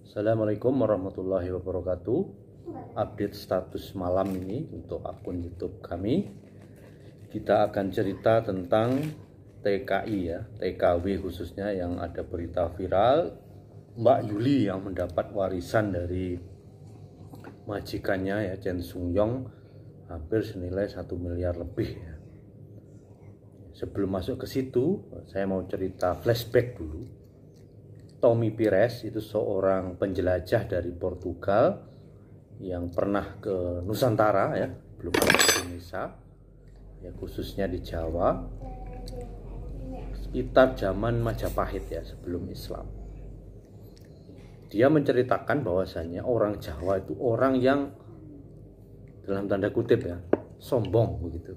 Assalamualaikum warahmatullahi wabarakatuh. Update status malam ini untuk akun YouTube kami. Kita akan cerita tentang TKI ya, TKW khususnya, yang ada berita viral Mbak Yuli yang mendapat warisan dari majikannya ya, Chen Sung-yong, hampir senilai 1 miliar lebih ya. Sebelum masuk ke situ, saya mau cerita flashback dulu. Tommy Pires itu seorang penjelajah dari Portugal yang pernah ke Nusantara ya, belum ke Indonesia ya, khususnya di Jawa, sekitar zaman Majapahit ya, sebelum Islam. Dia menceritakan bahwasannya orang Jawa itu orang yang dalam tanda kutip ya, sombong begitu.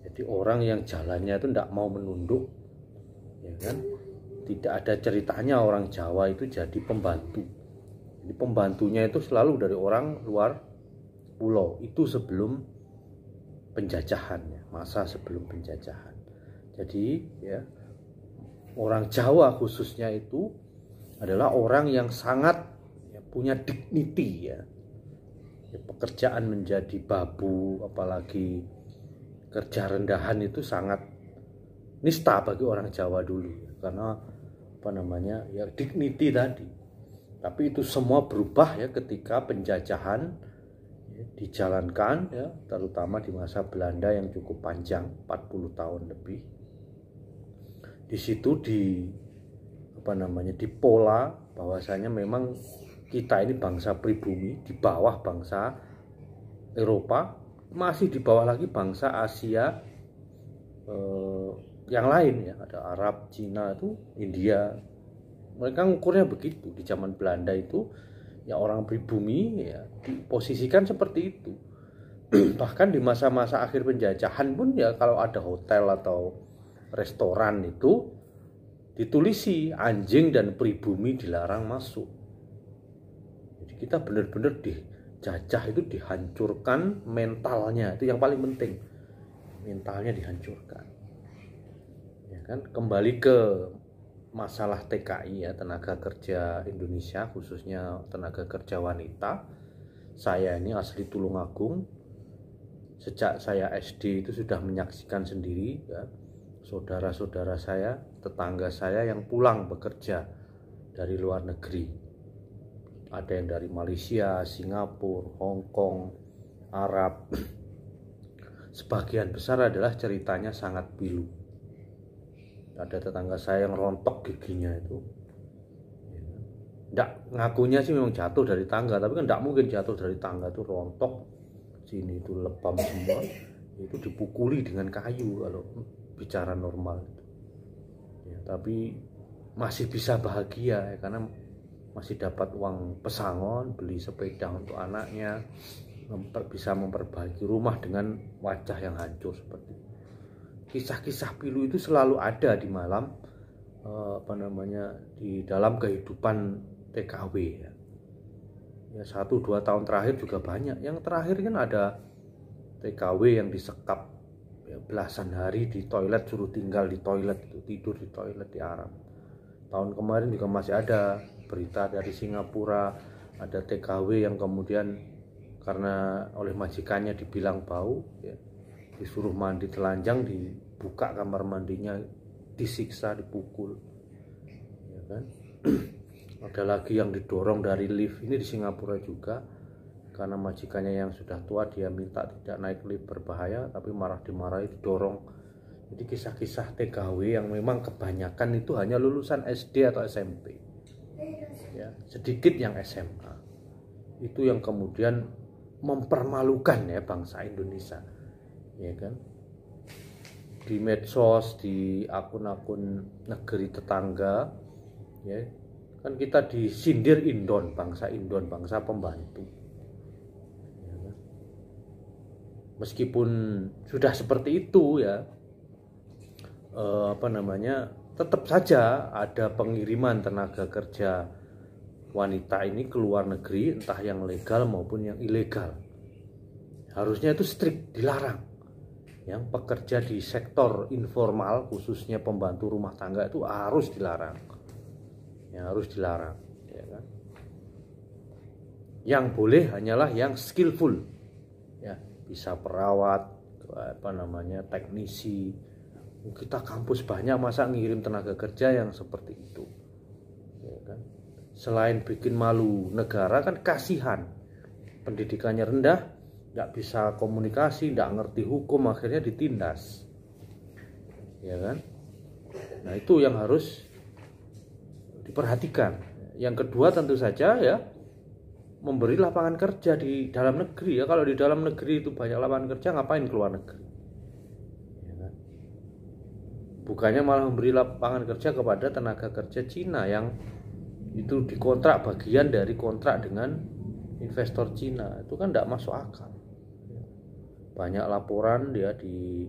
Jadi orang yang jalannya itu tidak mau menunduk, ya kan? Tidak ada ceritanya orang Jawa itu jadi pembantu. Jadi pembantunya itu selalu dari orang luar pulau. Itu sebelum penjajahan ya, masa sebelum penjajahan. Jadi ya, orang Jawa khususnya itu adalah orang yang sangat ya, punya dignity ya. Pekerjaan menjadi babu, apalagi kerja rendahan, itu sangat nista bagi orang Jawa dulu ya. Karena ya, dignity tadi. Tapi itu semua berubah ya ketika penjajahan ya, dijalankan ya, terutama di masa Belanda yang cukup panjang, 40 tahun lebih. Di situ dipola bahwasanya memang kita ini bangsa pribumi di bawah bangsa Eropa, masih di bawah lagi bangsa Asia yang lain ya, ada Arab, Cina, itu India. Mereka ngukurnya begitu. Di zaman Belanda itu ya orang pribumi ya diposisikan seperti itu. Bahkan di masa-masa akhir penjajahan pun ya, kalau ada hotel atau restoran itu ditulisi anjing dan pribumi dilarang masuk. Jadi kita benar-benar dijajah, itu dihancurkan mentalnya, itu yang paling penting. Mentalnya dihancurkan. Kan kembali ke masalah TKI ya, tenaga kerja Indonesia, khususnya tenaga kerja wanita. Saya ini asli Tulungagung. Sejak saya SD itu sudah menyaksikan sendiri ya, saudara-saudara saya, tetangga saya yang pulang bekerja dari luar negeri. Ada yang dari Malaysia, Singapura, Hong Kong, Arab. Sebagian besar adalah ceritanya sangat pilu. Ada tetangga saya yang rontok giginya itu. Nggak, ngakunya sih memang jatuh dari tangga, tapi kan nggak mungkin jatuh dari tangga, itu rontok. Sini itu lebam semua. Itu dipukuli dengan kayu kalau bicara normal. Ya, tapi masih bisa bahagia ya, karena masih dapat uang pesangon, beli sepeda untuk anaknya, bisa memperbaiki rumah dengan wajah yang hancur seperti itu. Kisah-kisah pilu itu selalu ada di malam di dalam kehidupan TKW ya. Ya 1-2 tahun terakhir juga banyak. Yang terakhir kan ada TKW yang disekap ya, belasan hari di toilet, suruh tinggal di toilet, itu tidur di toilet di Arab. Tahun kemarin juga masih ada berita dari Singapura, ada TKW yang kemudian karena oleh majikannya dibilang bau ya, disuruh mandi telanjang, dibuka kamar mandinya, disiksa, dipukul ya kan. Ada lagi yang didorong dari lift, ini di Singapura juga, karena majikannya yang sudah tua, dia minta tidak naik lift berbahaya, tapi marah dimarahi, didorong. Jadi kisah-kisah TKW yang memang kebanyakan itu hanya lulusan SD atau SMP ya, sedikit yang SMA. Itu yang kemudian mempermalukan ya bangsa Indonesia ya kan. Di medsos, di akun-akun negeri tetangga ya kan, kita disindir Indon, bangsa pembantu ya kan? Meskipun sudah seperti itu ya, tetap saja ada pengiriman tenaga kerja wanita ini ke luar negeri, entah yang legal maupun yang ilegal. Harusnya itu strict, dilarang. Yang pekerja di sektor informal, khususnya pembantu rumah tangga, itu harus dilarang ya, harus dilarang ya kan. Yang boleh hanyalah yang skillful, ya, bisa perawat, teknisi. Kita kampus banyak, masa ngirim tenaga kerja yang seperti itu, ya kan? Selain bikin malu negara, kan kasihan, pendidikannya rendah, nggak bisa komunikasi, nggak ngerti hukum, akhirnya ditindas, ya kan? Nah, itu yang harus diperhatikan. Yang kedua tentu saja, ya, memberi lapangan kerja di dalam negeri, ya. Kalau di dalam negeri itu banyak lapangan kerja, ngapain keluar negeri, ya kan? Bukannya malah memberi lapangan kerja kepada tenaga kerja Cina yang itu dikontrak, bagian dari kontrak dengan investor Cina. Itu kan tidak masuk akal. Banyak laporan dia di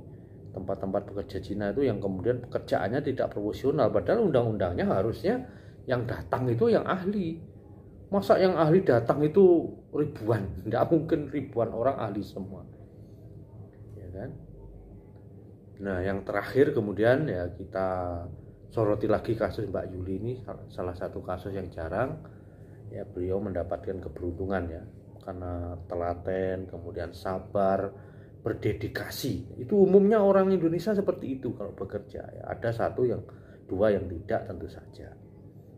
tempat-tempat bekerja Cina itu yang kemudian pekerjaannya tidak profesional, padahal undang-undangnya harusnya yang datang itu yang ahli. Masa yang ahli datang itu ribuan? Tidak mungkin ribuan orang ahli semua, ya kan? Nah, yang terakhir kemudian, ya, kita soroti lagi kasus Mbak Yuli ini, salah satu kasus yang jarang, ya, beliau mendapatkan keberuntungan, ya, karena telaten, kemudian sabar, berdedikasi. Itu umumnya orang Indonesia seperti itu kalau bekerja, ya. Ada satu yang, dua yang tidak tentu saja,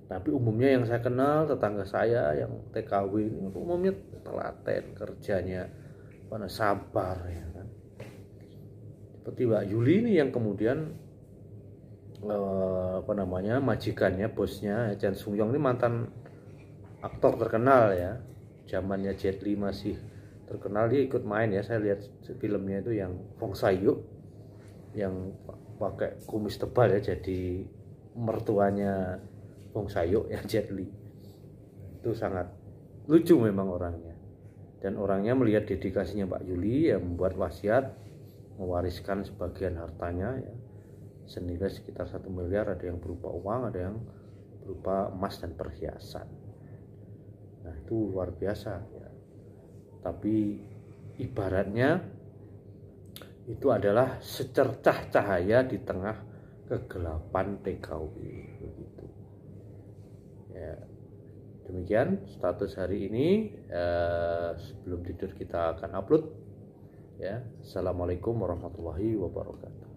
tapi umumnya yang saya kenal, tetangga saya yang TKW ini umumnya telaten kerjanya, sabar, ya kan? Seperti Mbak Yuli ini yang kemudian majikannya, bosnya Chan Sung Yong ini mantan aktor terkenal, ya, zamannya Jet Li masih terkenal, dia ikut main, ya, saya lihat filmnya itu yang Fong Sayuk yang pakai kumis tebal, ya, jadi mertuanya Fong Sayuk yang Jet Li. Itu sangat lucu memang orangnya, dan orangnya melihat dedikasinya Mbak Yuli, yang membuat wasiat mewariskan sebagian hartanya, ya, senilai sekitar 1 miliar, ada yang berupa uang, ada yang berupa emas dan perhiasan. Nah, itu luar biasa, ya. Tapi ibaratnya itu adalah secercah cahaya di tengah kegelapan TKW, begitu, ya. Demikian status hari ini. Sebelum tidur kita akan upload, ya. Assalamualaikum warahmatullahi wabarakatuh.